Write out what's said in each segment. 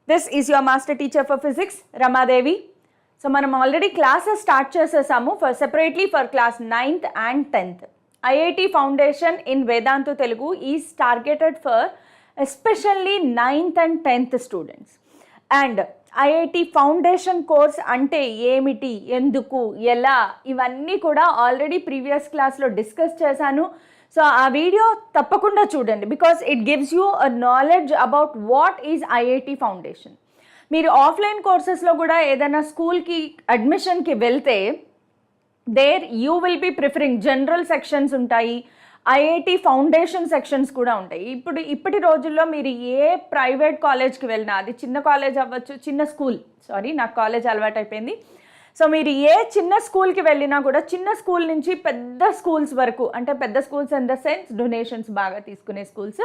This is your master teacher for physics, Ramadevi. So, మనం already classes start చేసేసాము separately for class 9th and 10th. IIT Foundation in Vedantu Telugu is targeted for especially 9th and 10th students. And IIT Foundation course అంటే ఏమిటి, ఎందుకు, ఎలా, ఇవన్నీ కూడా already previous క్లాస్లో discuss చేశాను. సో ఆ వీడియో తప్పకుండా చూడండి, because it gives you a knowledge about what is IIT foundation. మీరు ఆఫ్లైన్ కోర్సెస్లో కూడా ఏదైనా స్కూల్కి అడ్మిషన్కి వెళ్తే there you will be preferring general sections ఉంటాయి, IIT ఫౌండేషన్ సెక్షన్స్ కూడా ఉంటాయి. ఇప్పటి రోజుల్లో మీరు ఏ ప్రైవేట్ కాలేజ్కి వెళ్ళినా, అది చిన్న కాలేజ్ అవ్వచ్చు, చిన్న స్కూల్, నాకు కాలేజ్ అలవాటు అయిపోయింది. సో మీరు ఏ చిన్న స్కూల్కి వెళ్ళినా కూడా చిన్న స్కూల్ నుంచి పెద్ద స్కూల్స్ వరకు, అంటే పెద్ద schools in the sense donations బాగా తీసుకునే స్కూల్స్,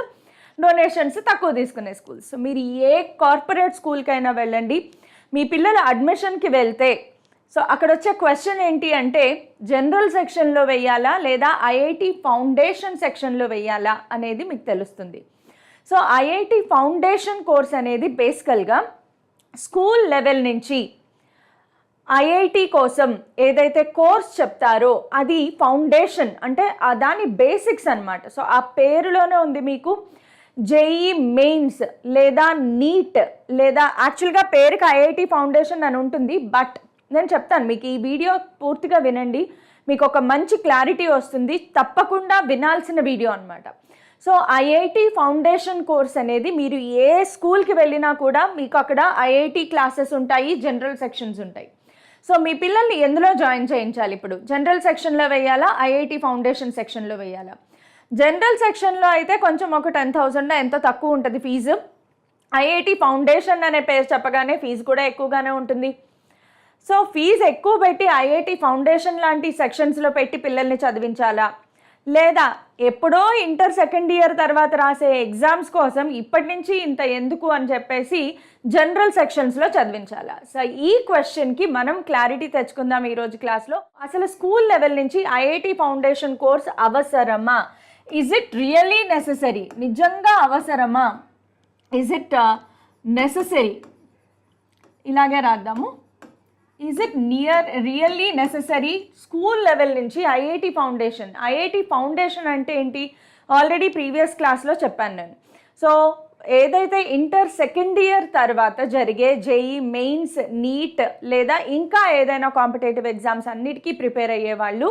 డొనేషన్స్ తక్కువ తీసుకునే స్కూల్స్. సో మీరు ఏ కార్పొరేట్ స్కూల్కైనా వెళ్ళండి, మీ పిల్లల అడ్మిషన్కి వెళ్తే సో అక్కడ వచ్చే క్వశ్చన్ ఏంటి అంటే జనరల్ సెక్షన్లో వెయ్యాలా లేదా IIT ఫౌండేషన్ సెక్షన్లో వెయ్యాలా అనేది మీకు తెలుస్తుంది. సో IIT ఫౌండేషన్ కోర్స్ అనేది బేసికల్గా స్కూల్ లెవెల్ నుంచి IIT కోసం ఏదైతే కోర్స్ చెప్తారో అది ఫౌండేషన్, అంటే దాని బేసిక్స్ అనమాట. సో ఆ పేరులోనే ఉంది మీకు JEE మెయిన్స్ లేదా నీట్, లేదా యాక్చువల్గా పేరుకి IIT ఫౌండేషన్ అని ఉంటుంది. బట్ నేను చెప్తాను మీకు, ఈ వీడియో పూర్తిగా వినండి, మీకు ఒక మంచి క్లారిటీ వస్తుంది, తప్పకుండా వినాల్సిన వీడియో అనమాట. సో IIT ఫౌండేషన్ కోర్స్ అనేది మీరు ఏ స్కూల్కి వెళ్ళినా కూడా మీకు అక్కడ IIT క్లాసెస్ ఉంటాయి, జనరల్ సెక్షన్స్ ఉంటాయి. సో మీ పిల్లల్ని ఎందులో జాయిన్ చేయించాలి? ఇప్పుడు జనరల్ సెక్షన్లో వేయాలా, IIT ఫౌండేషన్ సెక్షన్లో వేయాలా? జనరల్ సెక్షన్లో అయితే కొంచెం ఒక 10,000 ఎంతో తక్కువ ఉంటుంది ఫీజు. IIT ఫౌండేషన్ అనే పేరు చెప్పగానే ఫీజు కూడా ఎక్కువగానే ఉంటుంది. సో ఫీజు ఎక్కువ పెట్టి IIT ఫౌండేషన్ లాంటి సెక్షన్స్లో పెట్టి పిల్లల్ని చదివించాలా, లేదా ఎప్పుడో ఇంటర్ సెకండ్ ఇయర్ తర్వాత రాసే ఎగ్జామ్స్ కోసం ఇప్పటి నుంచి ఇంత ఎందుకు అని చెప్పేసి జనరల్ సెక్షన్స్లో చదివించాలా? సో ఈ క్వశ్చన్కి మనం క్లారిటీ తెచ్చుకుందాం ఈరోజు క్లాస్లో. అసలు స్కూల్ లెవెల్ నుంచి IIT ఫౌండేషన్ కోర్స్ అవసరమా? Is it really necessary? నిజంగా అవసరమా? Is it necessary? ఇలాగే రాద్దాము. Is it really necessary? School level నుంచి IIT ఫౌండేషన్. IIT ఫౌండేషన్ అంటే ఏంటి? ఆల్రెడీ ప్రీవియస్ క్లాస్లో చెప్పాను నేను. సో ఏదైతే ఇంటర్ సెకండ్ ఇయర్ తర్వాత జరిగే JEE మెయిన్స్, నీట్ లేదా ఇంకా ఏదైనా కాంపిటేటివ్ ఎగ్జామ్స్ అన్నిటికీ ప్రిపేర్ అయ్యే వాళ్ళు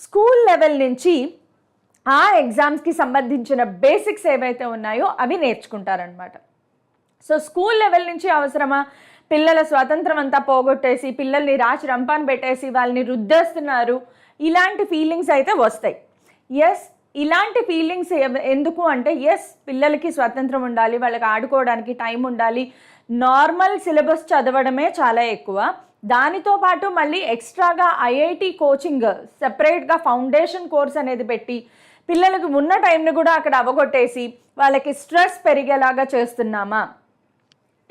స్కూల్ లెవెల్ నుంచి ఆ ఎగ్జామ్స్కి సంబంధించిన బేసిక్స్ ఏవైతే ఉన్నాయో అవి నేర్చుకుంటారనమాట. సో స్కూల్ లెవెల్ నుంచి అవసరమా? పిల్లల స్వాతంత్రం అంతా పోగొట్టేసి పిల్లల్ని రాచి రంపాన్ని పెట్టేసి వాళ్ళని రుద్దేస్తున్నారు, ఇలాంటి ఫీలింగ్స్ అయితే వస్తాయి. ఎస్, ఇలాంటి ఫీలింగ్స్ ఎందుకు అంటే పిల్లలకి స్వాతంత్రం ఉండాలి, వాళ్ళకి ఆడుకోవడానికి టైం ఉండాలి, నార్మల్ సిలబస్ చదవడమే చాలా ఎక్కువ, దానితో పాటు మళ్ళీ ఎక్స్ట్రాగా IIT కోచింగ్ సెపరేట్గా ఫౌండేషన్ కోర్స్ అనేది పెట్టి పిల్లలకి ఉన్న టైంని కూడా అక్కడ అవగొట్టేసి వాళ్ళకి స్ట్రెస్ పెరిగేలాగా చేస్తున్నామా?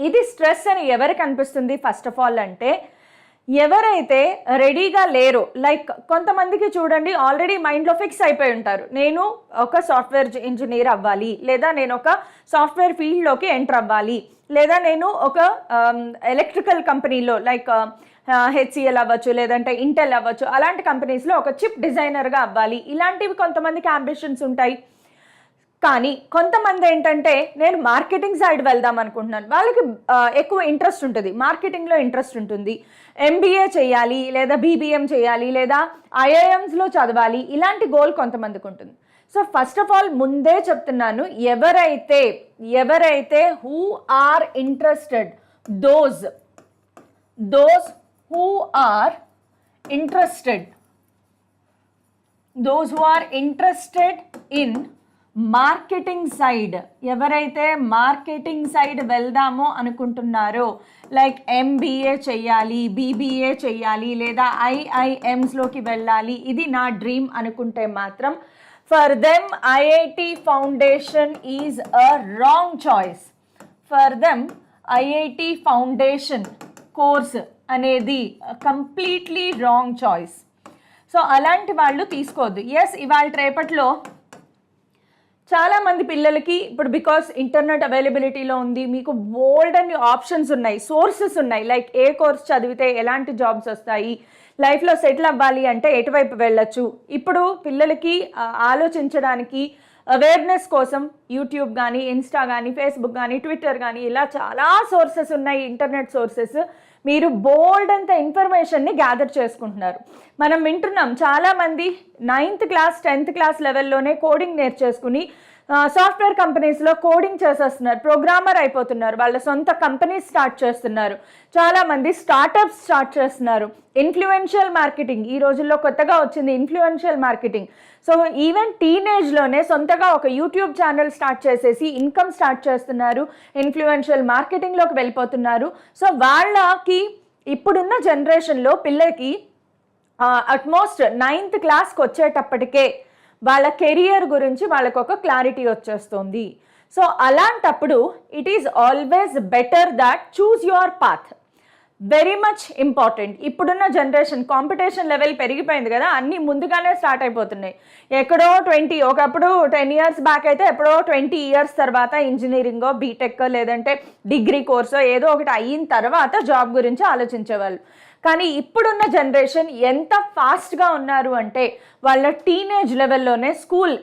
ఇది స్ట్రెస్ అని ఎవరికి అనిపిస్తుంది? ఫస్ట్ ఆఫ్ ఆల్ అంటే ఎవరైతే రెడీగా లేరో, లైక్ కొంతమందికి చూడండి ఆల్రెడీ మైండ్లో ఫిక్స్ అయిపోయి ఉంటారు, నేను ఒక సాఫ్ట్వేర్ ఇంజనీర్ అవ్వాలి, లేదా నేను ఒక సాఫ్ట్వేర్ ఫీల్డ్లోకి ఎంటర్ అవ్వాలి, లేదా నేను ఒక ఎలక్ట్రికల్ కంపెనీలో లైక్ HCL అవ్వచ్చు, లేదంటే ఇంటెల్ అవ్వచ్చు, అలాంటి కంపెనీస్లో ఒక చిప్ డిజైనర్గా అవ్వాలి, ఇలాంటివి కొంతమందికి అంబిషన్స్ ఉంటాయి. కానీ కొంతమంది ఏంటంటే నేను మార్కెటింగ్ సైడ్ వెళ్దాం అనుకుంటున్నాను, వాళ్ళకి ఎక్కువ ఇంట్రెస్ట్ ఉంటుంది, మార్కెటింగ్లో ఇంట్రెస్ట్ ఉంటుంది, MBA చేయాలి లేదా BBM చేయాలి లేదా IIMsలో చదవాలి, ఇలాంటి గోల్ కొంతమందికి ఉంటుంది. సో ఫస్ట్ ఆఫ్ ఆల్ ముందే చెప్తున్నాను, ఎవరైతే who are interested, those who are interested in marketing side, ఎవరైతే మార్కెటింగ్ సైడ్ వెళ్దామో అనుకుంటున్నారో, లైక్ MBA చేయాలి, BBA చేయాలి లేదా IIMsలోకి వెళ్ళాలి, ఇది నా డ్రీమ్ అనుకుంటే మాత్రం for them IIT foundation is a wrong choice. For them IIT foundation course అనేది కంప్లీట్లీ రాంగ్ చాయిస్. సో అలాంటి వాళ్ళు తీసుకోవద్దు. ఇవాళ రేపట్లో చాలామంది పిల్లలకి ఇప్పుడు బికాస్ ఇంటర్నెట్ అవైలబిలిటీలో ఉంది, మీకు బోల్డ్ అన్ని ఆప్షన్స్ ఉన్నాయి, సోర్సెస్ ఉన్నాయి. లైక్ ఏ కోర్స్ చదివితే ఎలాంటి జాబ్స్ వస్తాయి, లైఫ్లో సెటిల్ అవ్వాలి అంటే ఎటువైపు వెళ్ళొచ్చు. ఇప్పుడు పిల్లలకి ఆలోచించడానికి అవేర్నెస్ కోసం యూట్యూబ్ కానీ, ఇన్స్టా కానీ, ఫేస్బుక్ కానీ, ట్విట్టర్ కానీ ఇలా చాలా సోర్సెస్ ఉన్నాయి, ఇంటర్నెట్ సోర్సెస్. మీరు బోల్డ్ అంత ఇన్ఫర్మేషన్ని గ్యాదర్ చేసుకుంటున్నారు. మనం వింటున్నాం చాలామంది 9th క్లాస్ 10th క్లాస్ లెవెల్లోనే కోడింగ్ నేర్చేసుకుని సాఫ్ట్వేర్ కంపెనీస్లో కోడింగ్ చేసేస్తున్నారు, ప్రోగ్రామర్ అయిపోతున్నారు, వాళ్ళ సొంత కంపెనీస్ స్టార్ట్ చేస్తున్నారు, చాలామంది స్టార్టప్స్ స్టార్ట్ చేస్తున్నారు. ఇన్ఫ్లుయెన్షియల్ మార్కెటింగ్ ఈ రోజుల్లో కొత్తగా వచ్చింది, ఇన్ఫ్లుయెన్షియల్ మార్కెటింగ్. సో ఈవెన్ టీనేజ్లోనే సొంతగా ఒక యూట్యూబ్ ఛానల్ స్టార్ట్ చేసేసి ఇన్కమ్ స్టార్ట్ చేస్తున్నారు, ఇన్ఫ్లుయెన్షియల్ మార్కెటింగ్లోకి వెళ్ళిపోతున్నారు. సో వాళ్ళకి ఇప్పుడున్న జనరేషన్లో పిల్లలకి అట్మోస్ట్ 9th క్లాస్కి వచ్చేటప్పటికే వాళ్ళ కెరియర్ గురించి వాళ్ళకు ఒక క్లారిటీ వచ్చేస్తుంది. సో అలాంటప్పుడు it is always better that choose your path. Very much important. ఇప్పుడున్న జనరేషన్ కాంపిటీషన్ లెవెల్ పెరిగిపోయింది కదా, అన్నీ ముందుగానే స్టార్ట్ అయిపోతున్నాయి. ఎక్కడో ఒకప్పుడు 10 years బ్యాక్ అయితే ఎప్పుడో 20 years తర్వాత ఇంజనీరింగో, బీటెక్ లేదంటే డిగ్రీ కోర్సో ఏదో ఒకటి అయిన తర్వాత జాబ్ గురించి ఆలోచించేవాళ్ళు. కానీ ఇప్పుడున్న జనరేషన్ ఎంత ఫాస్ట్గా ఉన్నారు అంటే వాళ్ళ టీనేజ్ లెవెల్లోనే school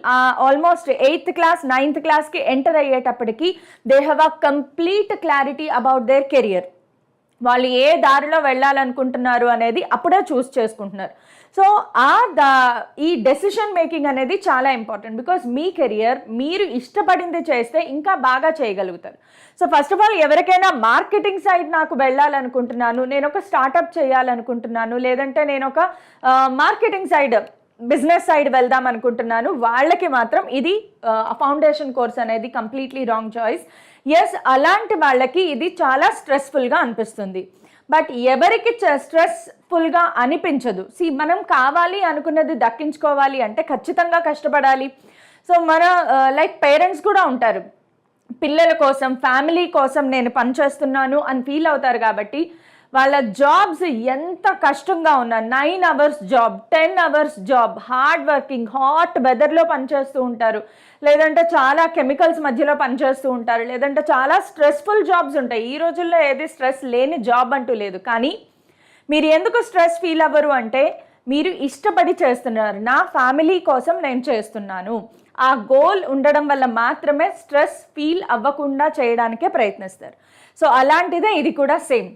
almost 8th class 9th క్లాస్కి ఎంటర్ అయ్యేటప్పటికి they have a complete clarity about their career. వాళ్ళు ఏ దారిలో వెళ్ళాలనుకుంటున్నారు అనేది అప్పుడే చూస్ చేసుకుంటున్నారు. సో ఈ డెసిషన్ మేకింగ్ అనేది చాలా ఇంపార్టెంట్. బికాస్ మీ కెరియర్ మీరు ఇష్టపడింది చేస్తే ఇంకా బాగా చేయగలుగుతారు. సో ఫస్ట్ ఆఫ్ ఆల్ ఎవరికైనా మార్కెటింగ్ సైడ్ నాకు వెళ్ళాలనుకుంటున్నాను, నేను ఒక స్టార్టప్ చేయాలనుకుంటున్నాను, లేదంటే నేను ఒక మార్కెటింగ్ సైడ్ బిజినెస్ సైడ్ వెళ్దాం అనుకుంటున్నాను, వాళ్ళకి మాత్రం ఇది ఫౌండేషన్ కోర్స్ అనేది కంప్లీట్లీ రాంగ్ చాయిస్. ఎస్, అలాంటి వాళ్ళకి ఇది చాలా స్ట్రెస్ఫుల్గా అనిపిస్తుంది. బట్ ఎవరికి స్ట్రెస్ఫుల్గా అనిపించదు. మనం కావాలి అనుకున్నది దక్కించుకోవాలి అంటే ఖచ్చితంగా కష్టపడాలి. సో లైక్ పేరెంట్స్ కూడా ఉంటారు, పిల్లల కోసం ఫ్యామిలీ కోసం నేను పనిచేస్తున్నాను అని ఫీల్ అవుతారు. కాబట్టి వాళ్ళ జాబ్స్ ఎంత కష్టంగా ఉన్నా 9 hours job, 10 hours job, hard working, hot వెదర్లో పనిచేస్తూ ఉంటారు, లేదంటే చాలా కెమికల్స్ మధ్యలో పనిచేస్తూ ఉంటారు, లేదంటే చాలా స్ట్రెస్ఫుల్ జాబ్స్ ఉంటాయి. ఈ రోజుల్లో ఏది స్ట్రెస్ లేని జాబ్ అంటూ లేదు. కానీ మీరు ఎందుకు స్ట్రెస్ ఫీల్ అవ్వరు అంటే మీరు ఇష్టపడి చేస్తున్నారు. నా ఫ్యామిలీ కోసం నేను చేస్తున్నాను, ఆ గోల్ ఉండడం వల్ల మాత్రమే స్ట్రెస్ ఫీల్ అవ్వకుండా చేయడానికే ప్రయత్నిస్తారు. సో అలాంటిదే ఇది కూడా సేమ్.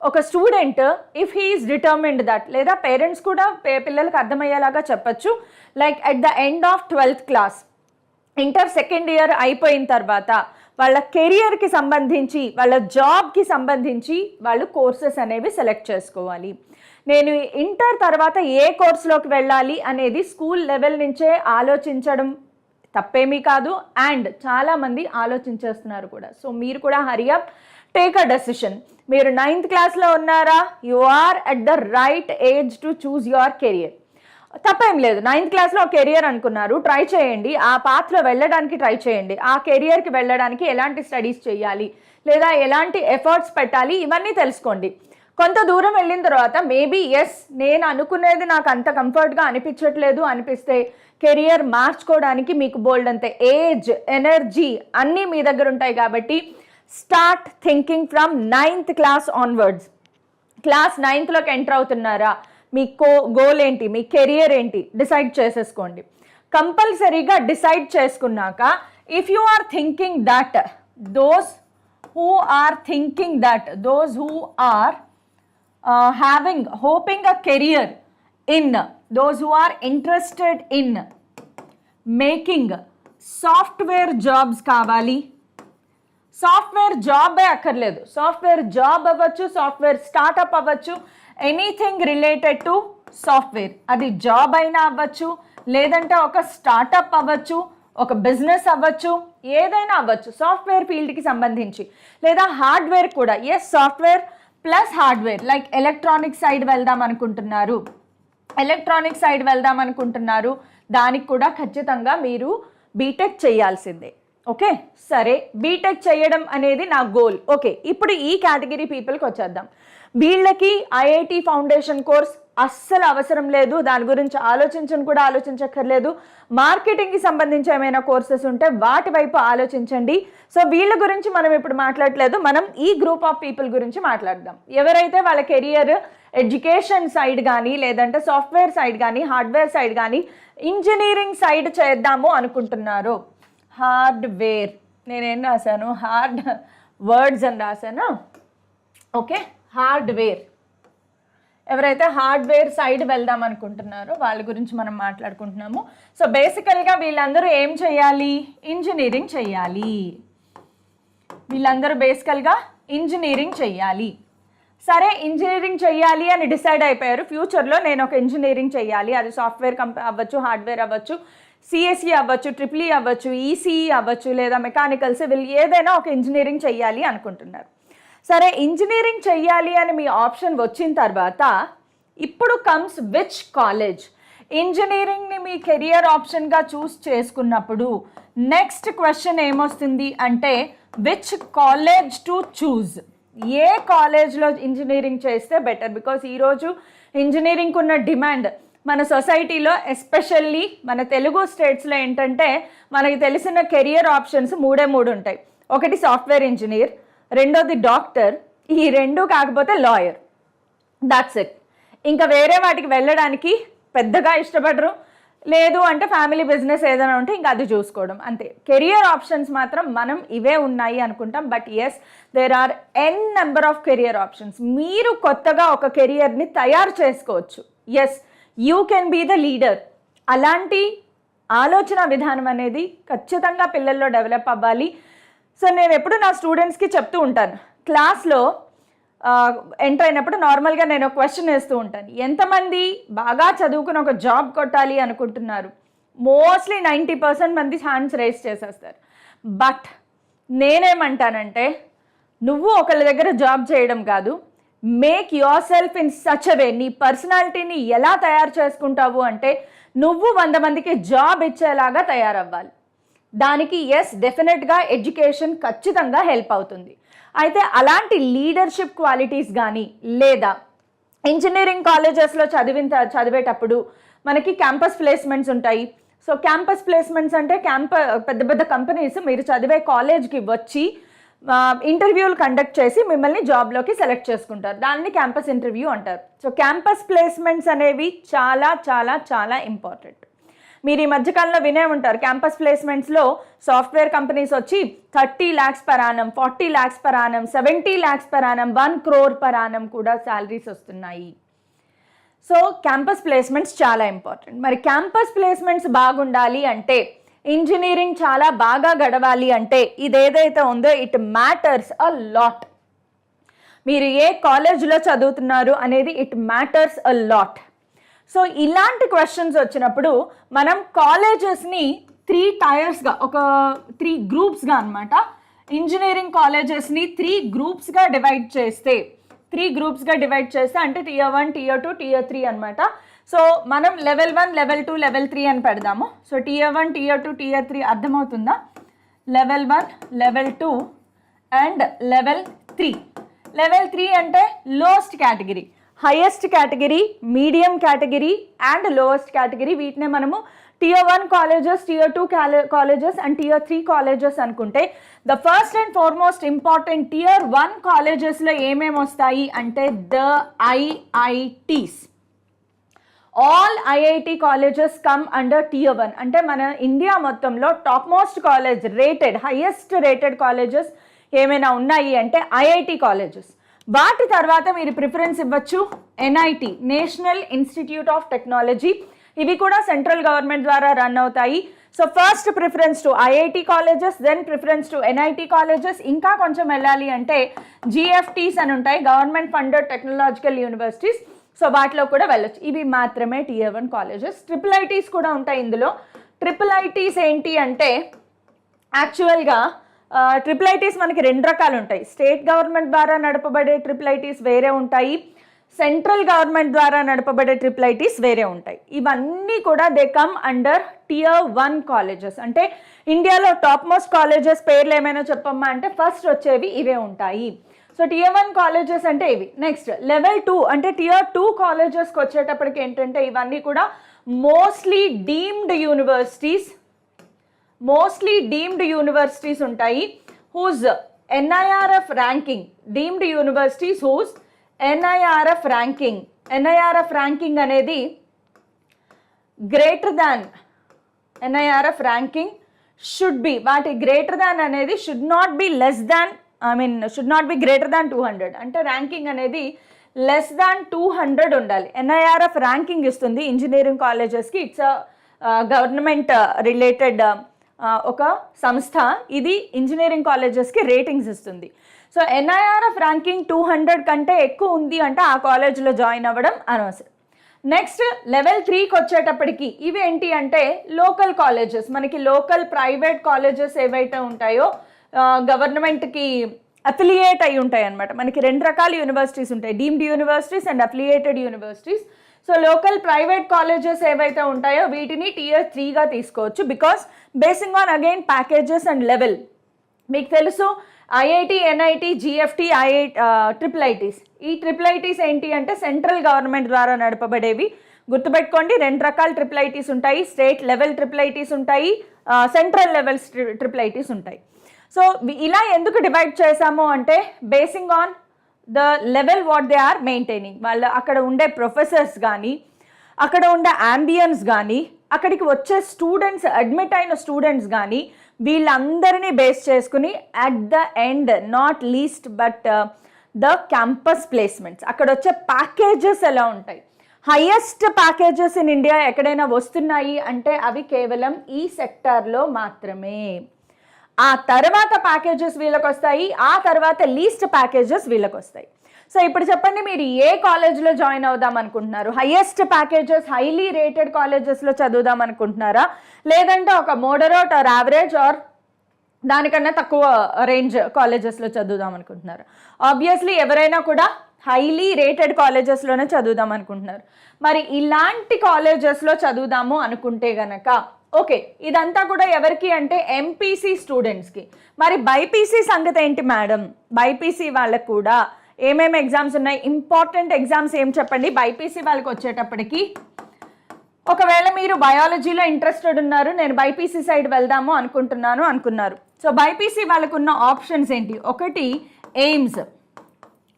ఒక student if he is determined that, లేదా పేరెంట్స్ కూడా పిల్లలకు అర్థమయ్యేలాగా చెప్పచ్చు, like at the end of 12th class inter 2nd year అయిపోయిన తర్వాత వాళ్ళ కెరియర్కి సంబంధించి, వాళ్ళ జాబ్కి సంబంధించి వాళ్ళు కోర్సెస్ అనేవి సెలెక్ట్ చేసుకోవాలి. నేను ఇంటర్ తర్వాత ఏ కోర్సులోకి వెళ్ళాలి అనేది స్కూల్ లెవెల్ నుంచే ఆలోచించడం తప్పేమీ కాదు, అండ్ చాలామంది ఆలోచించేస్తున్నారు కూడా. సో మీరు కూడా హరియప్, టేక్ అ డెసిషన్. మీరు 9th క్లాస్లో ఉన్నారా, you are at the right age to choose your career. తప్పేం లేదు, 9th క్లాస్లో కెరియర్ అనుకున్నారు, ట్రై చేయండి, ఆ పాత్లో వెళ్ళడానికి ట్రై చేయండి. ఆ కెరియర్కి వెళ్ళడానికి ఎలాంటి స్టడీస్ చేయాలి, లేదా ఎలాంటి ఎఫర్ట్స్ పెట్టాలి, ఇవన్నీ తెలుసుకోండి. కొంత దూరం వెళ్ళిన తర్వాత మేబీ ఎస్ నేను అనుకునేది నాకు అంత కంఫర్ట్గా అనిపించట్లేదు అనిపిస్తే కెరియర్ మార్చుకోవడానికి మీకు బోల్డ్ అంతే ఏజ్, ఎనర్జీ అన్నీ మీ దగ్గర ఉంటాయి. కాబట్టి start thinking from 9th class onwards. Class 9thలోకి ఎంటర్ అవుతున్నారా, మీ గోల్ ఏంటి, మీ కెరియర్ ఏంటి డిసైడ్ చేసేసుకోండి. కంపల్సరీగా డిసైడ్ చేసుకున్నాక if you are thinking that those who are hoping a career in, those who are interested in making software jobs కావాలి. Software జాబే అక్కర్లేదు, సాఫ్ట్వేర్ జాబ్ అవ్వచ్చు, సాఫ్ట్వేర్ స్టార్టప్ అవ్వచ్చు, ఎనీథింగ్ రిలేటెడ్ టు సాఫ్ట్వేర్. అది job అయినా అవ్వచ్చు, లేదంటే ఒక స్టార్టప్ అవ్వచ్చు, ఒక బిజినెస్ అవ్వచ్చు, ఏదైనా అవ్వచ్చు సాఫ్ట్వేర్ ఫీల్డ్కి సంబంధించి, లేదా హార్డ్వేర్ కూడా. Yes, software plus hardware. Like electronic side వెళ్దాం అనుకుంటున్నారు, దానికి కూడా ఖచ్చితంగా మీరు బీటెక్ చేయాల్సిందే. ఓకే, సరే, బీటెక్ చేయడం అనేది నా గోల్. ఓకే, ఇప్పుడు ఈ కేటగిరీ పీపుల్కి వచ్చేద్దాం. వీళ్ళకి ఐఐటి ఫౌండేషన్ కోర్స్ అస్సలు అవసరం లేదు, దాని గురించి కూడా ఆలోచించక్కర్లేదు. మార్కెటింగ్కి సంబంధించి ఏమైనా కోర్సెస్ ఉంటే వాటి వైపు ఆలోచించండి. సో వీళ్ళ గురించి మనం ఇప్పుడు మాట్లాడలేదు, మనం ఈ గ్రూప్ ఆఫ్ పీపుల్ గురించి మాట్లాడదాం. ఎవరైతే వాళ్ళ కెరియర్ ఎడ్యుకేషన్ సైడ్ కానీ, లేదంటే సాఫ్ట్వేర్ సైడ్ కానీ, హార్డ్వేర్ సైడ్ కానీ, ఇంజనీరింగ్ సైడ్ చేద్దాము అనుకుంటున్నారు. హార్డ్వేర్, నేనేం రాశాను, హార్డ్ వర్డ్స్ అని రాశాను. ఓకే, హార్డ్వేర్, ఎవరైతే హార్డ్వేర్ సైడ్ వెళ్దాం అనుకుంటున్నారో వాళ్ళ గురించి మనం మాట్లాడుకుంటున్నాము. సో బేసికల్గా వీళ్ళందరూ ఏం చేయాలి, ఇంజనీరింగ్ చేయాలి. వీళ్ళందరూ బేసికల్గా ఇంజనీరింగ్ చెయ్యాలి. సరే, ఇంజనీరింగ్ చెయ్యాలి అని డిసైడ్ అయిపోయారు. ఫ్యూచర్లో నేను ఒక ఇంజనీరింగ్ చెయ్యాలి, అది సాఫ్ట్వేర్ అవ్వచ్చు, హార్డ్వేర్ అవ్వచ్చు, సిఎస్ఈ అవ్వచ్చు, ట్రిపుల్ అవ్వచ్చు, ఈసీఈ అవ్వచ్చు, లేదా మెకానికల్, సివిల్, ఏదైనా ఒక ఇంజనీరింగ్ చెయ్యాలి అనుకుంటున్నారు. సరే, ఇంజనీరింగ్ చెయ్యాలి అని మీ ఆప్షన్ వచ్చిన తర్వాత ఇప్పుడు కమ్స్ విచ్ కాలేజ్. ఇంజనీరింగ్ని మీ కెరియర్ ఆప్షన్గా చూస్ చేసుకున్నప్పుడు నెక్స్ట్ క్వశ్చన్ ఏమొస్తుంది అంటే విచ్ కాలేజ్ టు చూజ్. ఏ కాలేజ్లో ఇంజనీరింగ్ చేస్తే బెటర్? బికాస్ ఈరోజు ఇంజనీరింగ్కి ఉన్న డిమాండ్ మన సొసైటీలో, ఎస్పెషల్లీ మన తెలుగు స్టేట్స్లో ఏంటంటే మనకి తెలిసిన కెరియర్ ఆప్షన్స్ మూడే ఉంటాయి. ఒకటి సాఫ్ట్వేర్ ఇంజనీర్, రెండోది డాక్టర్, ఈ రెండు కాకపోతే లాయర్. That's it. ఇంకా వేరే వాటికి వెళ్ళడానికి పెద్దగా ఇష్టపడరు. లేదు అంటే ఫ్యామిలీ బిజినెస్ ఏదైనా ఉంటే ఇంకా అది చూసుకోవడం, అంతే. కెరియర్ ఆప్షన్స్ మాత్రం మనం ఇవే ఉన్నాయి అనుకుంటాం. But yes, there are N number of career options. మీరు కొత్తగా ఒక కెరియర్ని తయారు చేసుకోవచ్చు. Yes, you can be the leader. అలాంటి ఆలోచన విధానం అనేది ఖచ్చితంగా పిల్లల్లో డెవలప్ అవ్వాలి. సో నేను ఎప్పుడు నా స్టూడెంట్స్కి చెప్తూ ఉంటాను, క్లాస్లో ఎంటర్ అయినప్పుడు నార్మల్గా నేను ఒక క్వశ్చన్ వేస్తూ ఉంటాను, ఎంతమంది బాగా చదువుకుని ఒక జాబ్ కొట్టాలి అనుకుంటున్నారు? మోస్ట్లీ 90% మంది హ్యాండ్స్ రేస్ చేసేస్తారు. బట్ నేనేమంటానంటే, నువ్వు ఒకళ్ళ దగ్గర జాబ్ చేయడం కాదు, make yourself in such a way. నీ పర్సనాలిటీని ఎలా తయారు చేసుకుంటావు అంటే నువ్వు 100 మందికి జాబ్ ఇచ్చేలాగా తయారవ్వాలి. దానికి ఎస్, డెఫినెట్గా ఎడ్యుకేషన్ ఖచ్చితంగా హెల్ప్ అవుతుంది. అయితే అలాంటి లీడర్షిప్ క్వాలిటీస్ కానీ, లేదా ఇంజనీరింగ్ కాలేజెస్లో చదివేటప్పుడు మనకి క్యాంపస్ ప్లేస్మెంట్స్ ఉంటాయి. సో క్యాంపస్ ప్లేస్మెంట్స్ అంటే పెద్ద పెద్ద కంపెనీస్ మీరు చదివే కాలేజ్కి వచ్చి ఇంటర్వ్యూలు కండక్ట్ చేసి మిమ్మల్ని జాబ్లోకి సెలెక్ట్ చేసుకుంటారు. దాన్ని క్యాంపస్ ఇంటర్వ్యూ అంటారు. సో క్యాంపస్ ప్లేస్మెంట్స్ అనేవి చాలా చాలా చాలా ఇంపార్టెంట్. మీరు ఈ మధ్యకాలంలో వినే ఉంటారు, క్యాంపస్ ప్లేస్మెంట్స్లో సాఫ్ట్వేర్ కంపెనీస్ వచ్చి 30 lakhs per annum, 40 lakhs per annum, 70 lakhs per annum, 1 crore per annum కూడా శాలరీస్ వస్తున్నాయి. సో క్యాంపస్ ప్లేస్మెంట్స్ చాలా ఇంపార్టెంట్. మరి క్యాంపస్ ప్లేస్మెంట్స్ బాగుండాలి అంటే, ఇంజనీరింగ్ చాలా బాగా గడవాలి అంటే, ఇదేదైతే ఉందో ఇట్ మ్యాటర్స్ అ లాట్. మీరు ఏ కాలేజ్లో చదువుతున్నారు అనేది it matters a lot. So ఇలాంటి క్వశ్చన్స్ వచ్చినప్పుడు మనం కాలేజెస్ని 3 టైర్స్గా, ఒక 3 గ్రూప్స్గా అనమాట, ఇంజనీరింగ్ కాలేజెస్ని 3 గ్రూప్స్గా డివైడ్ చేస్తే అంటే Tier 1, Tier 2, Tier 3 అనమాట. సో మనం Level 1, Level 2, Level 3 అని పెడదాము. సో Tier 1, Tier 2, Tier 3 అర్థమవుతుందా? Level 1, Level 2 and Level 3. Level 3 అంటే lowest category, highest category, medium category and lowest category. వీటినే మనము Tier 1 colleges, Tier 2 colleges and Tier 3 colleges అనుకుంటే, the first and foremost important Tier 1 కాలేజెస్లో ఏమేమి వస్తాయి అంటే the IITs. All IIT colleges come under Tier 1. అంటే మన ఇండియా మొత్తంలో top most college, highest rated colleges ఏమైనా ఉన్నాయి అంటే ఐఐటి కాలేజెస్. వాటి తర్వాత మీరు ప్రిఫరెన్స్ ఇవ్వచ్చు NIT, National Institute of Technology. ఇవి కూడా సెంట్రల్ గవర్నమెంట్ ద్వారా రన్ అవుతాయి. So first preference to IIT colleges, then preference to NIT colleges. ఇంకా కొంచెం వెళ్ళాలి అంటే జిఎఫ్టీస్ అని ఉంటాయి, government funded technological universities. So వాటిలో కూడా వెళ్ళొచ్చు. ఇవి మాత్రమే Tier 1 కాలేజెస్. ట్రిపుల్ ఐటీస్ కూడా ఉంటాయి ఇందులో. ట్రిపుల్ ఐటీస్ ఏంటి అంటే, యాక్చువల్గా ట్రిపుల్ ఐటీస్ మనకి 2 రకాలు ఉంటాయి. స్టేట్ గవర్నమెంట్ ద్వారా నడపబడే ట్రిపుల్ ఐటీస్ వేరే ఉంటాయి, సెంట్రల్ గవర్నమెంట్ ద్వారా నడపబడే ట్రిపుల్ ఐటీస్ వేరే ఉంటాయి. ఇవన్నీ కూడా they come under Tier 1 colleges. అంటే ఇండియాలో టాప్ మోస్ట్ కాలేజెస్ పేర్లు ఏమైనా చెప్పమ్మా అంటే ఫస్ట్ వచ్చేవి ఇవే ఉంటాయి. సో Tier 1 కాలేజెస్ అంటే ఇవి. నెక్స్ట్ లెవెల్ 2 అంటే Tier 2 కాలేజెస్కి వచ్చేటప్పటికి ఏంటంటే ఇవన్నీ కూడా మోస్ట్లీ డీమ్డ్ యూనివర్సిటీస్ ఉంటాయి, whose NIRF ranking, deemed universities whose NIRF ranking అనేది greater than NIRF ranking should be, వాటి గ్రేటర్ దాన్ అనేది should not be greater than 200, అంటే ర్యాంకింగ్ అనేది లెస్ దాన్ 200 ఉండాలి. NIRF ర్యాంకింగ్ ఇస్తుంది ఇంజనీరింగ్ కాలేజెస్కి. ఇట్స్ గవర్నమెంట్ రిలేటెడ్ ఒక సంస్థ, ఇది ఇంజనీరింగ్ కాలేజెస్కి రేటింగ్స్ ఇస్తుంది. సో NIRF ర్యాంకింగ్ 200 కంటే ఎక్కువ ఉంది అంటే ఆ కాలేజ్లో జాయిన్ అవ్వడం అనవసరం. నెక్స్ట్ లెవెల్ 3కి వచ్చేటప్పటికి ఇవి ఏంటి అంటే లోకల్ కాలేజెస్, మనకి లోకల్ ప్రైవేట్ కాలేజెస్ ఏవైతే ఉంటాయో గవర్నమెంట్కి అఫిలియేట్ అయి ఉంటాయి అన్నమాట. మనకి 2 రకాల యూనివర్సిటీస్ ఉంటాయి, deemed universities and affiliated universities. So local private colleges ఏవైతే ఉంటాయో వీటిని Tier 3గా తీసుకోవచ్చు, because basing on again packages and level. మీకు తెలుసు IIT, NIT, GFT, IITs. ఈ IITs ఏంటి అంటే సెంట్రల్ గవర్నమెంట్ ద్వారా నడపబడేవి. గుర్తుపెట్టుకోండి, 2 రకాల IITs ఉంటాయి, స్టేట్ లెవెల్ IITs ఉంటాయి, సెంట్రల్ లెవెల్ IITs ఉంటాయి. సో ఇలా ఎందుకు డివైడ్ చేశాము అంటే basing on the level what they are maintaining. వాళ్ళు అక్కడ ఉండే ప్రొఫెసర్స్ కానీ, అక్కడ ఉండే అంబియన్స్ కానీ, అక్కడికి వచ్చే స్టూడెంట్స్, అడ్మిట్ అయిన స్టూడెంట్స్ కానీ, వీళ్ళందరినీ బేస్ చేసుకుని at the end not least but the campus placements, అక్కడ వచ్చే ప్యాకేజెస్ ఎలా ఉంటాయి. హైయెస్ట్ ప్యాకేజెస్ ఇన్ ఇండియా ఎక్కడైనా వస్తున్నాయి అంటే అవి కేవలం ఈ సెక్టార్లో మాత్రమే. ఆ తర్వాత ప్యాకేజెస్ వీళ్ళకి వస్తాయి, ఆ తర్వాత లీస్ట్ ప్యాకేజెస్ వీళ్ళకి వస్తాయి. సో ఇప్పుడు చెప్పండి, మీరు ఏ కాలేజ్లో జాయిన్ అవుదాం అనుకుంటున్నారు? హైయెస్ట్ ప్యాకేజెస్, హైలీ రేటెడ్ కాలేజెస్లో చదువుదాం అనుకుంటున్నారా, లేదంటే ఒక మోడరేట్ ఆర్ యావరేజ్ ఆర్ దానికన్నా తక్కువ రేంజ్ కాలేజెస్లో చదువుదాం అనుకుంటున్నారు? ఆబ్వియస్లీ ఎవరైనా కూడా హైలీ రేటెడ్ కాలేజెస్లోనే చదువుదాం అనుకుంటున్నారు. మరి ఇలాంటి కాలేజెస్లో చదువుదాము అనుకుంటే గనక ఓకే, ఇదంతా కూడా ఎవరికి అంటే MPC స్టూడెంట్స్కి. మరి బైపీసీ సంగతి ఏంటి మేడం? బైపీసీ వాళ్ళకు కూడా ఏమేమి ఎగ్జామ్స్ ఉన్నాయి, ఇంపార్టెంట్ ఎగ్జామ్స్ ఏం చెప్పండి బైపీసీ వాళ్ళకి వచ్చేటప్పటికి. ఒకవేళ మీరు బయాలజీలో ఇంట్రెస్టెడ్ ఉన్నారు, నేను బైపీసీ సైడ్ వెళ్దాము అనుకున్నారు. సో బైపీసీ వాళ్ళకు ఉన్న ఆప్షన్స్ ఏంటి? ఒకటి ఎయిమ్స్,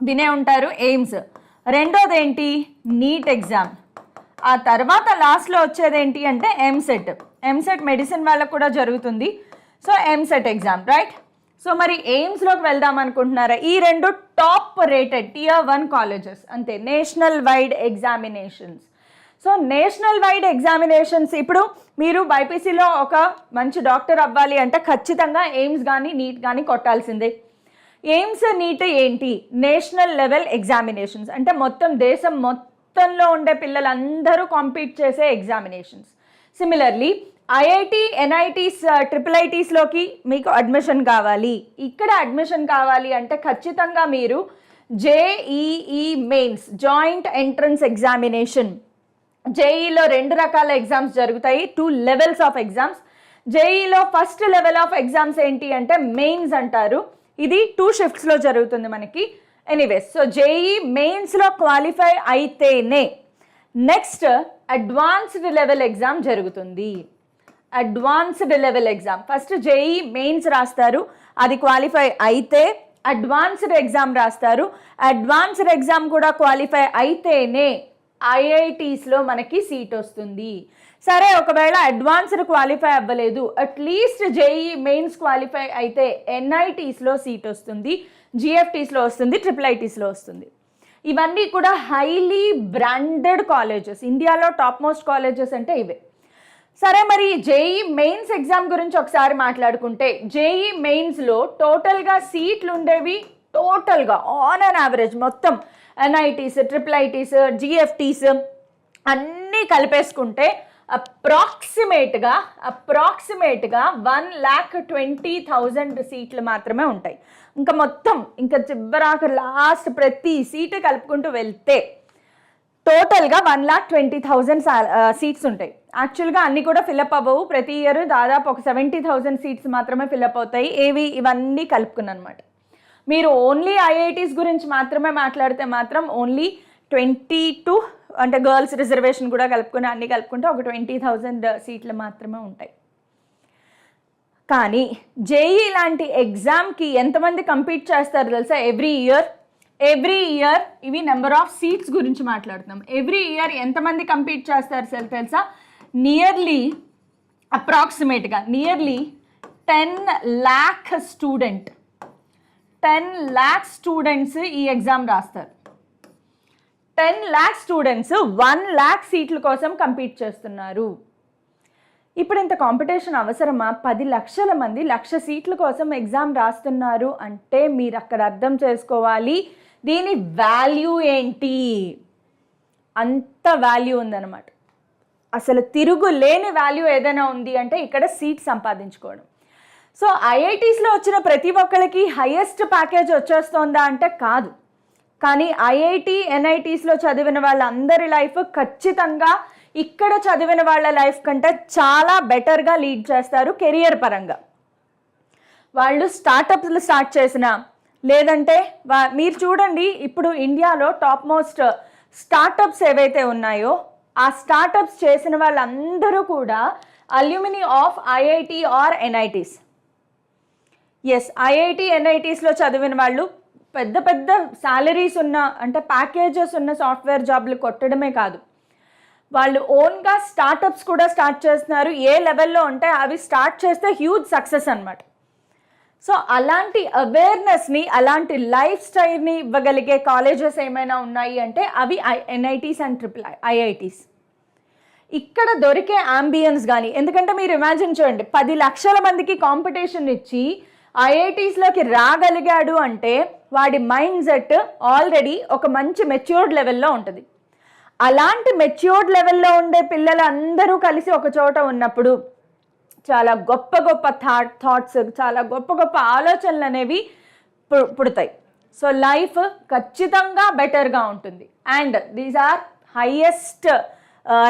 వినే ఉంటారు ఎయిమ్స్. రెండోది ఏంటి? NEET exam. ఆ తర్వాత లాస్ట్లో వచ్చేది ఏంటి అంటే ఎంసెట్ మెడిసిన్ వాళ్ళకు కూడా జరుగుతుంది. So EAMCET exam, right? So మరి ఎయిమ్స్లోకి వెళ్దాం అనుకుంటున్నారా? ఈ 2 టాప్ రేటెడ్ Tier 1 కాలేజెస్ అంతే, national wide examinations. So national wide examinations, ఇప్పుడు మీరు బైపీసీలో ఒక మంచి డాక్టర్ అవ్వాలి అంటే ఖచ్చితంగా ఎయిమ్స్ కానీ నీట్ కానీ కొట్టాల్సిందే. ఎయిమ్స్ నీట్ ఏంటి? నేషనల్ లెవెల్ ఎగ్జామినేషన్స్, అంటే మొత్తం దేశం మొత్తంలో ఉండే పిల్లలందరూ కాంపీట్ చేసే ఎగ్జామినేషన్స్. సిమిలర్లీ IIT, NITs, IIITsలోకి మీకు అడ్మిషన్ కావాలి. ఇక్కడ అడ్మిషన్ కావాలి అంటే ఖచ్చితంగా మీరు JEE mains, joint entrance examination. జేఈలో 2 రకాల ఎగ్జామ్స్ జరుగుతాయి, 2 లెవెల్స్ ఆఫ్ ఎగ్జామ్స్. జేఈలో ఫస్ట్ లెవెల్ ఆఫ్ ఎగ్జామ్స్ ఏంటి అంటే మెయిన్స్ అంటారు. ఇది 2 షిఫ్ట్స్లో జరుగుతుంది మనకి. ఎనీవేస్, సో జేఈ మెయిన్స్లో క్వాలిఫై అయితేనే నెక్స్ట్ అడ్వాన్స్డ్ లెవెల్ ఎగ్జామ్ జరుగుతుంది. Advanced level exam first JEE mains రాస్తారు, అది క్వాలిఫై అయితే అడ్వాన్స్డ్ ఎగ్జామ్ రాస్తారు. అడ్వాన్స్డ్ ఎగ్జామ్ కూడా క్వాలిఫై అయితేనే IITsలో మనకి సీట్ వస్తుంది. సరే, ఒకవేళ అడ్వాన్స్డ్ క్వాలిఫై అవ్వలేదు, అట్లీస్ట్ జేఈ మెయిన్స్ క్వాలిఫై అయితే NITsలో సీట్ వస్తుంది, GFTsలో వస్తుంది, IIITsలో వస్తుంది. ఇవన్నీ కూడా హైలీ బ్రాండెడ్ కాలేజెస్. ఇండియాలో టాప్ మోస్ట్ కాలేజెస్ అంటే ఇవే. సరే, మరి జేఈ మెయిన్స్ ఎగ్జామ్ గురించి ఒకసారి మాట్లాడుకుంటే, జేఈ మెయిన్స్లో టోటల్గా సీట్లు ఉండేవి, టోటల్గా ఆన్ అన్ యావరేజ్ మొత్తం NITs, IIITs, GFTs అన్నీ కలిపేసుకుంటే అప్రాక్సిమేట్గా 1,20,000 సీట్లు మాత్రమే ఉంటాయి. ఇంకా మొత్తం ఇంకా చివరాక లాస్ట్ ప్రతి సీటు కలుపుకుంటూ వెళ్తే టోటల్గా 1,20,000 సీట్స్ ఉంటాయి. యాక్చువల్గా అన్నీ కూడా ఫిలప్ అవ్వవు. ప్రతి ఇయర్ దాదాపు ఒక 70,000 సీట్స్ మాత్రమే ఫిలప్ అవుతాయి. ఇవన్నీ కలుపుకున్నాను అనమాట. మీరు ఓన్లీ ఐఐటీస్ గురించి మాత్రమే మాట్లాడితే మాత్రం ఓన్లీ 22 అంటే గర్ల్స్ రిజర్వేషన్ కూడా కలుపుకొని అన్నీ కలుపుకుంటే ఒక 20,000 సీట్లు మాత్రమే ఉంటాయి. కానీ జేఈ లాంటి ఎగ్జామ్కి ఎంతమంది కంపీట్ చేస్తారు తెలుసా? ఎవ్రీ ఇయర్ ఇవి నెంబర్ ఆఫ్ సీట్స్ గురించి మాట్లాడుతున్నాం. ఎవ్రీ ఇయర్ ఎంతమంది కంపీట్ చేస్తారు తెలుసా? నియర్లీ అప్రాక్సిమేట్గా 10 lakh స్టూడెంట్స్ ఈ ఎగ్జామ్ రాస్తారు. 10 lakh స్టూడెంట్స్ 1 lakh సీట్ల కోసం కంపీట్ చేస్తున్నారు. ఇప్పుడు ఇంత కాంపిటీషన్ అవసరమా? 10 లక్షల మంది 1,00,000 సీట్ల కోసం ఎగ్జామ్ రాస్తున్నారు అంటే మీరు అక్కడ అర్థం చేసుకోవాలి దీని వాల్యూ ఏంటి. అంత వాల్యూ ఉందన్నమాట. అసలు తిరుగులేని వాల్యూ ఏదైనా ఉంది అంటే ఇక్కడ సీట్ సంపాదించుకోవడం. సో ఐఐటీస్లో వచ్చిన ప్రతి ఒక్కరికి హైయెస్ట్ ప్యాకేజ్ వచ్చేస్తుందా అంటే కాదు. కానీ ఐఐటి ఎన్ఐటీస్లో చదివిన వాళ్ళందరి లైఫ్ ఖచ్చితంగా ఇక్కడ చదివిన వాళ్ళ లైఫ్ కంటే చాలా బెటర్గా లీడ్ చేస్తారు కెరియర్ పరంగా. వాళ్ళు స్టార్టప్లు స్టార్ట్ చేసిన లేదంటే మీరు చూడండి ఇప్పుడు ఇండియాలో టాప్ మోస్ట్ స్టార్టప్స్ ఏవైతే ఉన్నాయో ఆ స్టార్టప్స్ చేసిన వాళ్ళందరూ కూడా alumni of IIT or NITs. Yes, IIT ఎన్ఐటీస్లో చదివిన వాళ్ళు పెద్ద పెద్ద శాలరీస్ ఉన్న అంటే ప్యాకేజెస్ ఉన్న సాఫ్ట్వేర్ జాబ్లు కొట్టడమే కాదు, వాళ్ళు ఓన్గా స్టార్టప్స్ కూడా స్టార్ట్ చేస్తున్నారు. ఏ లెవెల్లో అంటే అవి స్టార్ట్ చేస్తే హ్యూజ్ సక్సెస్ అనమాట. సో అలాంటి అవేర్నెస్ని అలాంటి లైఫ్ స్టైల్ని ఇవ్వగలిగే కాలేజెస్ ఏమైనా ఉన్నాయి అంటే అవి ఎన్ఐటీస్ అండ్ ఐఐటీస్. ఇక్కడ దొరికే అంబియన్స్ కానీ, ఎందుకంటే మీరు ఇమాజిన్ చేయండి 10 లక్షల మందికి కాంపిటీషన్ ఇచ్చి ఐఐటీస్లోకి రాగలిగాడు అంటే వాడి మైండ్ సెట్ ఆల్రెడీ ఒక మంచి మెచ్యూర్డ్ లెవెల్లో ఉంటుంది. అలాంటి మెచ్యూర్డ్ లెవెల్లో ఉండే పిల్లలు అందరూ కలిసి ఒక చోట ఉన్నప్పుడు చాలా గొప్ప గొప్ప థాట్స్ చాలా గొప్ప గొప్ప ఆలోచనలు అనేవి పుడతాయి. సో లైఫ్ ఖచ్చితంగా బెటర్గా ఉంటుంది. And these are highest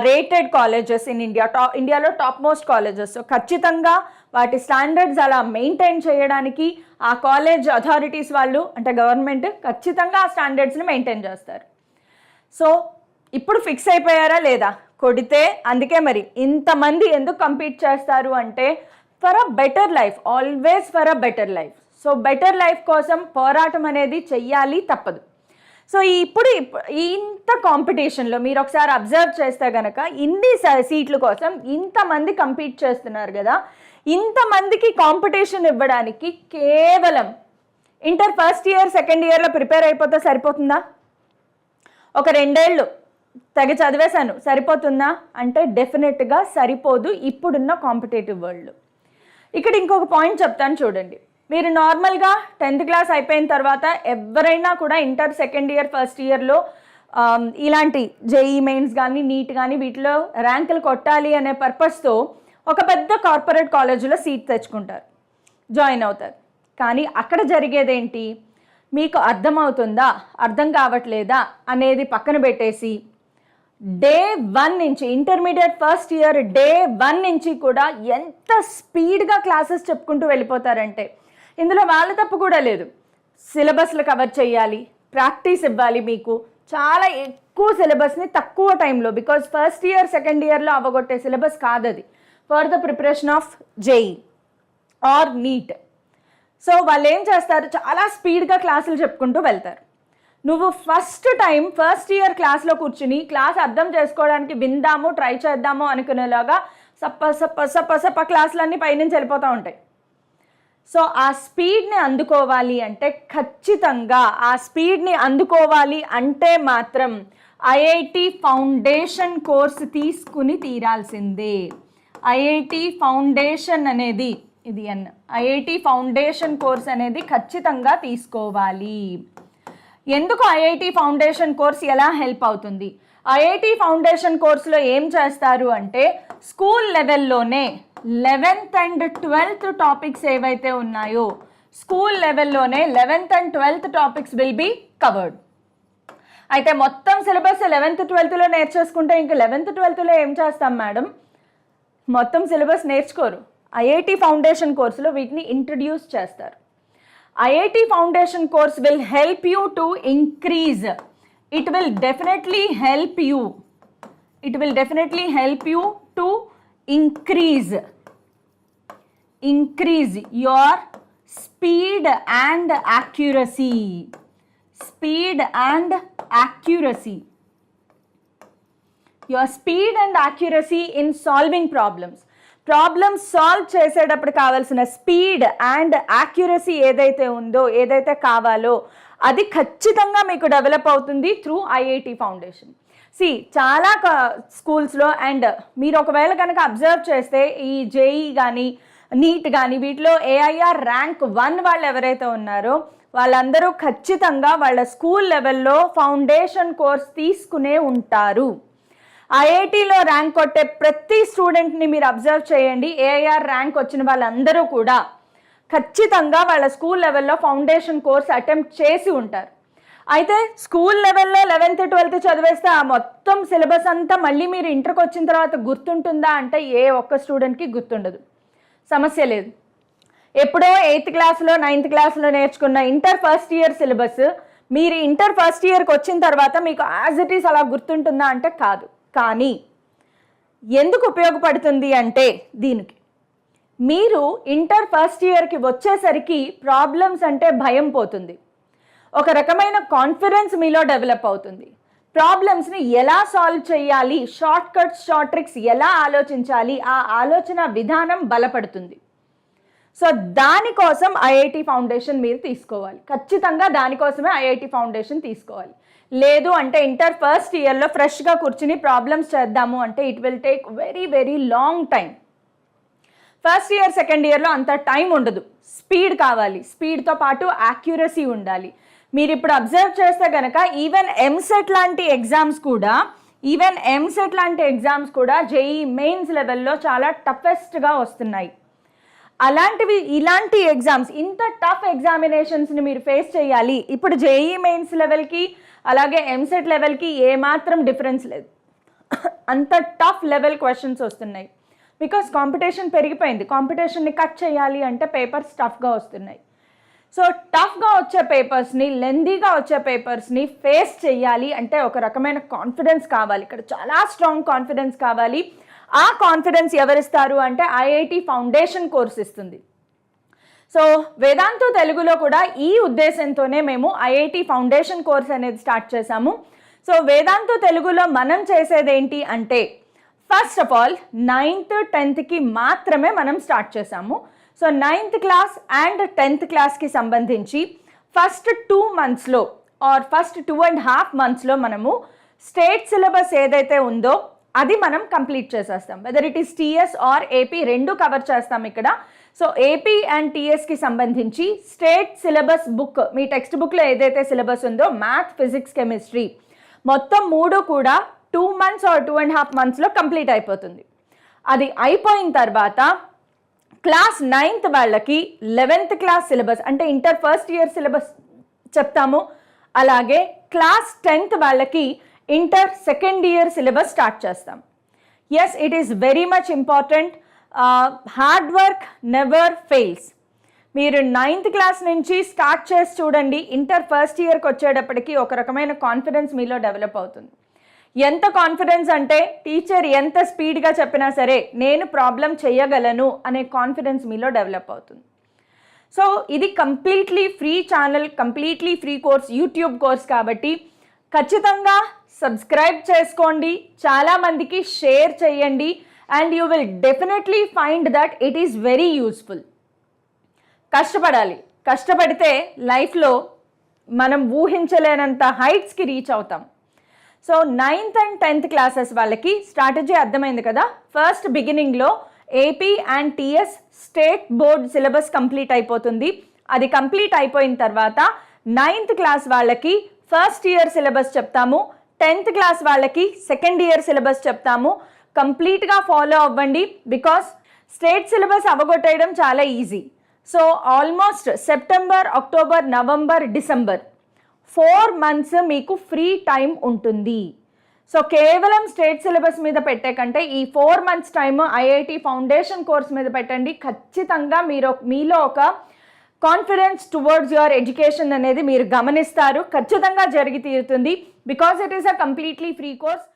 rated colleges in ఇండియాలో టాప్ మోస్ట్ కాలేజెస్. సో ఖచ్చితంగా వాటి స్టాండర్డ్స్ అలా మెయింటైన్ చేయడానికి ఆ కాలేజ్ అథారిటీస్ వాళ్ళు అంటే గవర్నమెంట్ ఖచ్చితంగా ఆ స్టాండర్డ్స్ని మెయింటైన్ చేస్తారు. సో ఇప్పుడు ఫిక్స్ అయిపోయారా లేదా? కొడితే అందుకే మరి ఇంతమంది ఎందుకు కంపీట్ చేస్తారు అంటే for a better life, always for a better life. So better life కోసం పోరాటం అనేది చెయ్యాలి, తప్పదు. సో ఇప్పుడు ఇంత కాంపిటీషన్లో మీరు ఒకసారి అబ్జర్వ్ చేస్తే కనుక ఇన్ని సీట్ల కోసం ఇంతమంది కంపీట్ చేస్తున్నారు కదా, ఇంతమందికి కాంపిటీషన్ ఇవ్వడానికి కేవలం ఇంటర్ ఫస్ట్ ఇయర్ సెకండ్ ఇయర్లో ప్రిపేర్ అయిపోతే సరిపోతుందా? ఒక 2 ఏళ్ళు తెగ చదివేశాను సరిపోతుందా అంటే డెఫినెట్గా సరిపోదు ఇప్పుడున్న కాంపిటేటివ్ వరల్డ్లో. ఇక్కడ ఇంకొక పాయింట్ చెప్తాను చూడండి. మీరు నార్మల్గా 10th క్లాస్ అయిపోయిన తర్వాత ఎవరైనా కూడా ఇంటర్ సెకండ్ ఇయర్ ఫస్ట్ ఇయర్లో ఇలాంటి జేఈ మెయిన్స్ కానీ నీట్ కానీ వీటిలో ర్యాంకులు కొట్టాలి అనే పర్పస్తో ఒక పెద్ద కార్పొరేట్ కాలేజీలో సీట్ తెచ్చుకుంటారు, జాయిన్ అవుతారు. కానీ అక్కడ జరిగేదేంటి మీకు అర్థమవుతుందా అర్థం కావట్లేదా అనేది పక్కన పెట్టేసి డే 1 నుంచి ఇంటర్మీడియట్ ఫస్ట్ ఇయర్ డే 1 నుంచి కూడా ఎంత స్పీడ్గా క్లాసెస్ చెప్పుకుంటూ వెళ్ళిపోతారంటే ఇందులో వాళ్ళ తప్పు కూడా లేదు. సిలబస్లు కవర్ చేయాలి, ప్రాక్టీస్ ఇవ్వాలి, మీకు చాలా ఎక్కువ సిలబస్ని తక్కువ టైంలో, బికాజ్ ఫస్ట్ ఇయర్ సెకండ్ ఇయర్లో అవ్వగొట్టే సిలబస్ కాదది for the preparation of JEE or NEET. So వాళ్ళు ఏం చేస్తారు, చాలా స్పీడ్గా క్లాసులు చెప్పుకుంటూ వెళ్తారు. నువ్వు ఫస్ట్ ఇయర్ క్లాస్లో కూర్చుని క్లాస్ అర్థం చేసుకోవడానికి విందాము ట్రై చేద్దాము అనుకునేలాగా సప్ప క్లాసులన్నీ పైనుంచి వెళ్ళిపోతూ ఉంటాయి. సో ఆ స్పీడ్ని అందుకోవాలి అంటే ఖచ్చితంగా ఆ స్పీడ్ని అందుకోవాలి అంటే మాత్రం ఐఐటి ఫౌండేషన్ కోర్స్ తీసుకుని తీరాల్సిందే. ఐఐటి ఫౌండేషన్ అనేది ఐఐటి ఫౌండేషన్ కోర్స్ అనేది ఖచ్చితంగా తీసుకోవాలి. ఎందుకు ఐఐటి ఫౌండేషన్ కోర్స్ ఎలా హెల్ప్ అవుతుంది? ఐఐటి ఫౌండేషన్ కోర్సులో ఏం చేస్తారు అంటే స్కూల్ లెవెల్లోనే 11th and 12th టాపిక్స్ ఏవైతే ఉన్నాయో స్కూల్ లెవెల్లోనే 11th and 12th topics will be covered. అయితే మొత్తం సిలబస్ 11th 12thలో నేర్చేసుకుంటే ఇంక 11th 12thలో ఏం చేస్తాం మేడం? మొత్తం సిలబస్ నేర్చుకోరు. ఐఐటి ఫౌండేషన్ కోర్సులో వీటిని ఇంట్రడ్యూస్ చేస్తారు. IIT foundation course will help you to increase. It will definitely help you. It will definitely help you to increase your speed and accuracy. Speed and accuracy. Your speed and accuracy in solving problems. Problems solve చేసేటప్పుడు కావాల్సిన speed and accuracy ఏదైతే ఉందో, ఏదైతే కావాలో అది ఖచ్చితంగా మీకు develop అవుతుంది త్రూ ఐఐటి ఫౌండేషన్. చాలా స్కూల్స్లో అండ్ మీరు ఒకవేళ కనుక అబ్జర్వ్ చేస్తే ఈ జేఈ కానీ నీట్ కానీ వీటిలో ఏఐఆర్ ర్యాంక్ 1 వాళ్ళు ఎవరైతే ఉన్నారో వాళ్ళందరూ ఖచ్చితంగా వాళ్ళ స్కూల్ లెవెల్లో ఫౌండేషన్ కోర్స్ తీసుకునే ఉంటారు. ఐఐటిలో ర్యాంక్ కొట్టే ప్రతి స్టూడెంట్ని మీరు అబ్జర్వ్ చేయండి, ఏఐఆర్ ర్యాంక్ వచ్చిన వాళ్ళందరూ కూడా ఖచ్చితంగా వాళ్ళ స్కూల్ లెవెల్లో ఫౌండేషన్ కోర్స్ అటెంప్ట్ చేసి ఉంటారు. అయితే స్కూల్ లెవెల్లో 11th 12th చదివేస్తే ఆ మొత్తం సిలబస్ అంతా మళ్ళీ మీరు ఇంటర్కి వచ్చిన తర్వాత గుర్తుంటుందా అంటే ఏ ఒక్క స్టూడెంట్కి గుర్తుండదు. సమస్య లేదు. ఎప్పుడో 8th క్లాస్లో 9th క్లాస్లో నేర్చుకున్న ఇంటర్ ఫస్ట్ ఇయర్ సిలబస్ మీరు ఇంటర్ ఫస్ట్ ఇయర్కి వచ్చిన తర్వాత మీకు యాజ్ ఇట్ ఈస్ అలా గుర్తుంటుందా అంటే కాదు. కానీ ఎందుకు ఉపయోగపడుతుంది అంటే దీనికి మీరు ఇంటర్ ఫస్ట్ ఇయర్కి వచ్చేసరికి ప్రాబ్లమ్స్ అంటే భయం పోతుంది, ఒక రకమైన కాన్ఫిడెన్స్ మీలో డెవలప్ అవుతుంది. ప్రాబ్లమ్స్ని ఎలా సాల్వ్ చేయాలి, షార్ట్ కట్స్ షార్ట్ ట్రిక్స్ ఎలా ఆలోచించాలి, ఆ ఆలోచన విధానం బలపడుతుంది. సో దానికోసం ఐఐటి ఫౌండేషన్ మీరు తీసుకోవాలి. ఖచ్చితంగా దానికోసమే ఐఐటి ఫౌండేషన్ తీసుకోవాలి. లేదు అంటే ఇంటర్ ఫస్ట్ ఇయర్లో ఫ్రెష్గా కూర్చుని ప్రాబ్లమ్స్ చేద్దాము అంటే it will take very very long time. First year second ఇయర్లో అంత టైం ఉండదు. స్పీడ్ కావాలి, స్పీడ్తో పాటు యాక్యురసీ ఉండాలి. మీరు ఇప్పుడు అబ్జర్వ్ చేస్తే కనుక ఈవెన్ ఎంసెట్ లాంటి ఎగ్జామ్స్ కూడా జేఈ మెయిన్స్ లెవెల్లో చాలా టఫెస్ట్గా వస్తున్నాయి. ఇలాంటి ఎగ్జామ్స్, ఇంత టఫ్ ఎగ్జామినేషన్స్ని మీరు ఫేస్ చేయాలి. ఇప్పుడు జేఈ మెయిన్స్ లెవెల్కి అలాగే ఎంసెట్ లెవెల్కి ఏమాత్రం డిఫరెన్స్ లేదు. అంత టఫ్ లెవెల్ క్వశ్చన్స్ వస్తున్నాయి. బికాస్ కాంపిటీషన్ పెరిగిపోయింది. కాంపిటీషన్ని కట్ చేయాలి అంటే పేపర్స్ టఫ్గా వస్తున్నాయి. సో టఫ్గా వచ్చే పేపర్స్ని, లెందీగా వచ్చే పేపర్స్ని ఫేస్ చేయాలి అంటే ఒక రకమైన కాన్ఫిడెన్స్ కావాలి. ఇక్కడ చాలా స్ట్రాంగ్ కాన్ఫిడెన్స్ కావాలి. ఆ కాన్ఫిడెన్స్ ఎవరిస్తారు అంటే ఐఐటి ఫౌండేషన్ కోర్స్ ఇస్తుంది. సో వేదాంతు తెలుగులో కూడా ఈ ఉద్దేశంతోనే మేము ఐఐటి ఫౌండేషన్ కోర్స్ అనేది స్టార్ట్ చేశాము. సో వేదాంతు తెలుగులో మనం చేసేది ఏంటి అంటే first of all 9th 10th మాత్రమే మనం స్టార్ట్ చేశాము. So 9th class and 10th క్లాస్కి సంబంధించి ఫస్ట్ 2 monthsలో ఆర్ ఫస్ట్ 2.5 monthsలో మనము స్టేట్ సిలబస్ ఏదైతే ఉందో అది మనం కంప్లీట్ చేసేస్తాం. Whether it is TS are AP రెండు కవర్ చేస్తాం ఇక్కడ. సో ఏపీ అండ్ టీఎస్కి సంబంధించి స్టేట్ సిలబస్ బుక్, మీ టెక్స్ట్ బుక్లో ఏదైతే సిలబస్ ఉందో మ్యాథ్, ఫిజిక్స్, కెమిస్ట్రీ మొత్తం 3 కూడా 2 months ఆర్ 2.5 monthsలో కంప్లీట్ అయిపోతుంది. అది అయిపోయిన తర్వాత క్లాస్ 9th వాళ్ళకి 11th క్లాస్ సిలబస్ అంటే ఇంటర్ ఫస్ట్ ఇయర్ సిలబస్ చెప్తాము. అలాగే క్లాస్ 10th వాళ్ళకి inter second year syllabus start చేస్తాం. Yes, it is very much important. Hard work never fails. మీరు 9th క్లాస్ నుంచి స్టార్ట్ చేసి చూడండి, ఇంటర్ ఫస్ట్ ఇయర్కి వచ్చేటప్పటికి ఒక రకమైన కాన్ఫిడెన్స్ మీలో డెవలప్ అవుతుంది. ఎంత కాన్ఫిడెన్స్ అంటే టీచర్ ఎంత స్పీడ్గా చెప్పినా సరే నేను ప్రాబ్లం చేయగలను అనే కాన్ఫిడెన్స్ మీలో డెవలప్ అవుతుంది. సో ఇది completely free channel, completely free course, YouTube course కాబట్టి ఖచ్చితంగా సబ్స్క్రైబ్ చేసుకోండి, చాలామందికి షేర్ చేయండి and you will definitely find that it is very useful. కష్టపడాలి, కష్టపడితే లైఫ్లో మనం ఊహించలేనంత హైట్స్కి రీచ్ అవుతాం. So 9th and 10th classes వాళ్ళకి స్ట్రాటజీ అర్థమైంది కదా. ఫస్ట్ బిగినింగ్లో AP and TS state board syllabus complete అయిపోతుంది. అది కంప్లీట్ అయిపోయిన తర్వాత 9th క్లాస్ వాళ్ళకి ఫస్ట్ ఇయర్ సిలబస్ చెప్తాము, 10th క్లాస్ వాళ్ళకి సెకండ్ ఇయర్ సిలబస్ చెప్తాము. కంప్లీట్గా ఫాలో అవ్వండి బికాస్ స్టేట్ సిలబస్ అవగొట్టేయడం చాలా easy. So almost September, October, November, December 4 months మీకు ఫ్రీ టైం ఉంటుంది. సో కేవలం స్టేట్ సిలబస్ మీద పెట్టే కంటే ఈ 4 months time IIT foundation course మీద పెట్టండి. ఖచ్చితంగా మీలో ఒక కాన్ఫిడెన్స్ టువర్డ్స్ యువర్ ఎడ్యుకేషన్ అనేది మీరు గమనిస్తారు. ఖచ్చితంగా జరిగి తీరుతుంది because it is a completely free course.